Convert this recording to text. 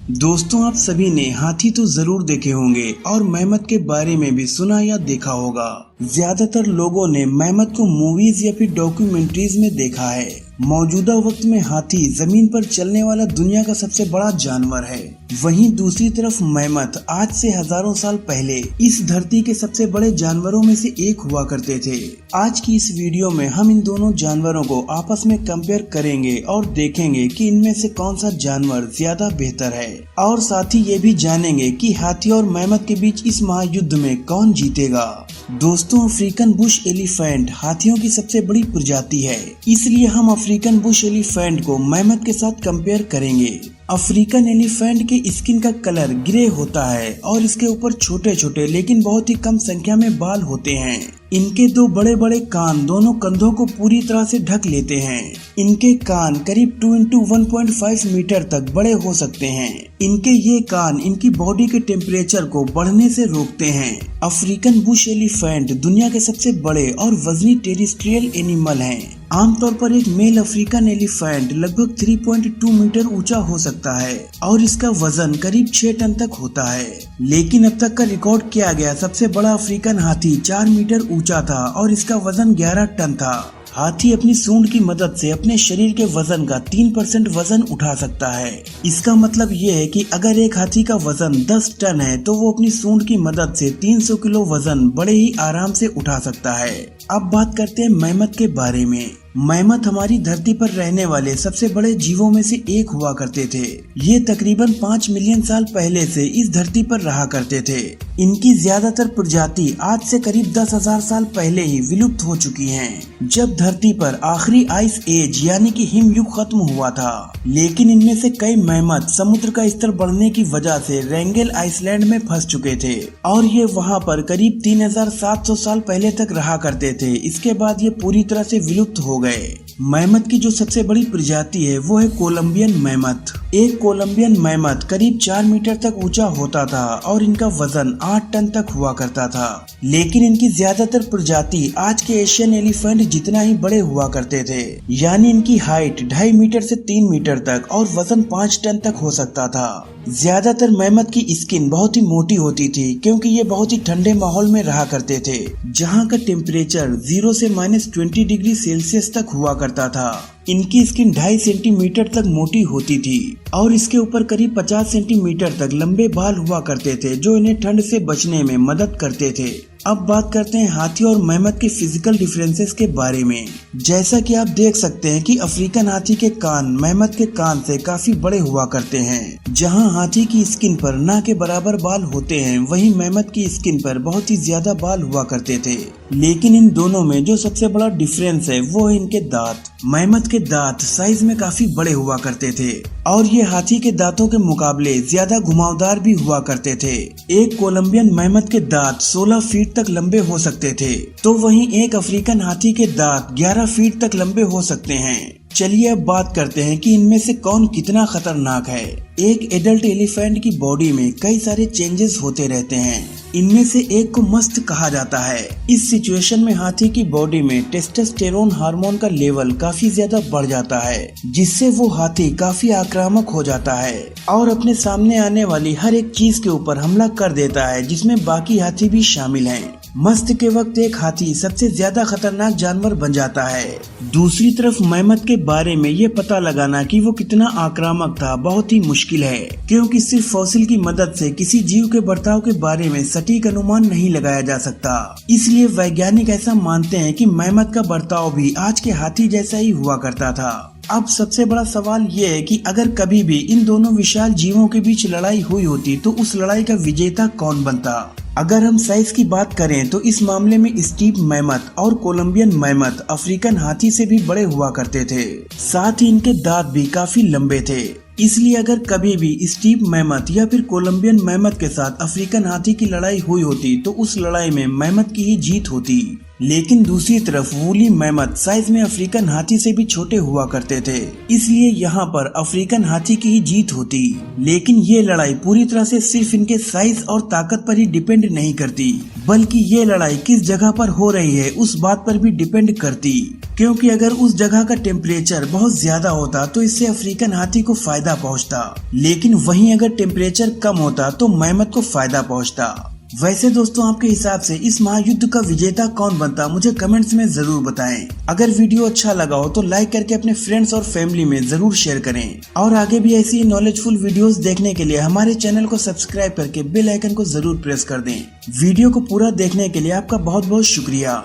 दोस्तों, आप सभी ने हाथी तो जरूर देखे होंगे और मेहमत के बारे में भी सुना या देखा होगा। ज्यादातर लोगों ने मेहमत को मूवीज या फिर डॉक्यूमेंट्रीज में देखा है। मौजूदा वक्त में हाथी जमीन पर चलने वाला दुनिया का सबसे बड़ा जानवर है। वहीं दूसरी तरफ मेहमत आज से हजारों साल पहले इस धरती के सबसे बड़े जानवरों में से एक हुआ करते थे। आज की इस वीडियो में हम इन दोनों जानवरों को आपस में कंपेयर करेंगे और देखेंगे कि इनमें से कौन सा जानवर ज्यादा बेहतर है, और साथ ही ये भी जानेंगे कि हाथी और मेहमत के बीच इस महायुद्ध में कौन जीतेगा। दोस्तों, अफ्रीकन बुश एलिफेंट हाथियों की सबसे बड़ी प्रजाति है, इसलिए हम अफ्रीकन बुश एलिफेंट को मेहमत के साथ कंपेयर करेंगे। अफ्रीकन एलिफेंट के स्किन का कलर ग्रे होता है और इसके ऊपर छोटे छोटे लेकिन बहुत ही कम संख्या में बाल होते हैं। इनके दो बड़े बड़े कान दोनों कंधों को पूरी तरह से ढक लेते हैं। इनके कान करीब 2 इंटू 1.5 मीटर तक बड़े हो सकते हैं। इनके ये कान इनकी बॉडी के टेम्परेचर को बढ़ने से रोकते हैं। अफ्रीकन बुश एलिफेंट दुनिया के सबसे बड़े और वजनी टेरिस्ट्रियल एनिमल हैं। आमतौर पर एक मेल अफ्रीकन एलिफेंट लगभग 3.2 मीटर ऊंचा हो सकता है और इसका वजन करीब 6 टन तक होता है। लेकिन अब तक का रिकॉर्ड किया गया सबसे बड़ा अफ्रीकन हाथी 4 मीटर ऊंचा था और इसका वजन 11 टन था। हाथी अपनी सूंड की मदद से अपने शरीर के वजन का 3% वजन उठा सकता है। इसका मतलब ये है कि अगर एक हाथी का वजन 10 टन है तो वो अपनी सूंड की मदद से 300 किलो वजन बड़े ही आराम से उठा सकता है। अब बात करते हैं मेहमत के बारे में। मेहमत हमारी धरती पर रहने वाले सबसे बड़े जीवों में से एक हुआ करते थे। ये तकरीबन 5 मिलियन साल पहले से इस धरती पर रहा करते थे। इनकी ज्यादातर प्रजाति आज से करीब 10,000 साल पहले ही विलुप्त हो चुकी हैं, जब धरती पर आखिरी आइस एज यानी कि हिमयुग खत्म हुआ था। लेकिन इनमें से कई मेहमत समुद्र का स्तर बढ़ने की वजह से रेंगेल आइसलैंड में फंस चुके थे और ये वहाँ पर करीब 3700 साल पहले तक रहा करते थे। इसके बाद ये पूरी तरह से विलुप्त हो गए। मेहमत की जो सबसे बड़ी प्रजाति है वो है कोलंबियन मेहमत। एक कोलंबियन मेहमत करीब 4 मीटर तक ऊंचा होता था और इनका वजन 8 टन तक हुआ करता था। लेकिन इनकी ज्यादातर प्रजाति आज के एशियन एलिफेंट जितना ही बड़े हुआ करते थे, यानी इनकी हाइट 2.5 मीटर से 3 मीटर तक और वजन 5 टन तक हो सकता था। ज्यादातर मेहमत की स्किन बहुत ही मोटी होती थी क्योंकि ये बहुत ही ठंडे माहौल में रहा करते थे, जहाँ का टेम्परेचर 0 से -20 डिग्री सेल्सियस तक हुआ करता था। इनकी स्किन 2.5 सेंटीमीटर तक मोटी होती थी और इसके ऊपर करीब 50 सेंटीमीटर तक लंबे बाल हुआ करते थे, जो इन्हें ठंड से बचने में मदद करते थे। अब बात करते हैं हाथी और मेहमत के फिजिकल डिफरेंसेस के बारे में। जैसा कि आप देख सकते हैं कि अफ्रीकन हाथी के कान मेहमत के कान से काफी बड़े हुआ करते हैं। जहां हाथी की स्किन पर ना के बराबर बाल होते हैं, वहीं मेहमत की स्किन पर बहुत ही ज्यादा बाल हुआ करते थे। लेकिन इन दोनों में जो सबसे बड़ा डिफरेंस है वो है इनके दांत। मेहमत के दांत साइज में काफी बड़े हुआ करते थे और ये हाथी के दांतों के मुकाबले ज्यादा घुमावदार भी हुआ करते थे। एक कोलंबियन मेहमत के दांत 16 फीट तक लंबे हो सकते थे, तो वहीं एक अफ्रीकन हाथी के दांत 11 फीट तक लंबे हो सकते हैं। चलिए अब बात करते हैं कि इनमें से कौन कितना खतरनाक है। एक एडल्ट एलिफेंट की बॉडी में कई सारे चेंजेस होते रहते हैं। इनमें से एक को मस्त कहा जाता है। इस सिचुएशन में हाथी की बॉडी में टेस्टोस्टेरोन हार्मोन का लेवल काफी ज्यादा बढ़ जाता है, जिससे वो हाथी काफी आक्रामक हो जाता है और अपने सामने आने वाली हर एक चीज के ऊपर हमला कर देता है, जिसमें बाकी हाथी भी शामिल हैं। मस्त के वक्त एक हाथी सबसे ज्यादा खतरनाक जानवर बन जाता है। दूसरी तरफ मेहमत के बारे में ये पता लगाना कि वो कितना आक्रामक था बहुत ही मुश्किल है, क्योंकि सिर्फ फॉसिल की मदद से किसी जीव के बर्ताव के बारे में सटीक अनुमान नहीं लगाया जा सकता। इसलिए वैज्ञानिक ऐसा मानते हैं कि मेहमत का बर्ताव भी आज के हाथी जैसा ही हुआ करता था। अब सबसे बड़ा सवाल ये है कि अगर कभी भी इन दोनों विशाल जीवों के बीच लड़ाई हुई होती तो उस लड़ाई का विजेता कौन बनता। अगर हम साइज की बात करें तो इस मामले में स्टीप मेहमत और कोलंबियन मेहमत अफ्रीकन हाथी से भी बड़े हुआ करते थे। साथ ही इनके दांत भी काफी लंबे थे। इसलिए अगर कभी भी स्टीप मेहमत या फिर कोलंबियन मेहमत के साथ अफ्रीकन हाथी की लड़ाई हुई होती तो उस लड़ाई में मेहमत की ही जीत होती। लेकिन दूसरी तरफ वूली मेहमत साइज में अफ्रीकन हाथी से भी छोटे हुआ करते थे, इसलिए यहाँ पर अफ्रीकन हाथी की ही जीत होती। लेकिन ये लड़ाई पूरी तरह से सिर्फ इनके साइज और ताकत पर ही डिपेंड नहीं करती, बल्कि ये लड़ाई किस जगह पर हो रही है उस बात पर भी डिपेंड करती। क्योंकि अगर उस जगह का टेम्परेचर बहुत ज्यादा होता तो इससे अफ्रीकन हाथी को फायदा पहुंचता, लेकिन वहीं अगर टेम्परेचर कम होता तो मेहमत को फायदा पहुंचता। वैसे दोस्तों, आपके हिसाब से इस महायुद्ध का विजेता कौन बनता, मुझे कमेंट्स में जरूर बताएं। अगर वीडियो अच्छा लगा हो तो लाइक करके अपने फ्रेंड्स और फैमिली में जरूर शेयर करें और आगे भी ऐसी नॉलेजफुल वीडियोस देखने के लिए हमारे चैनल को सब्सक्राइब करके बेल आइकन को जरूर प्रेस कर दें। वीडियो को पूरा देखने के लिए आपका बहुत बहुत शुक्रिया।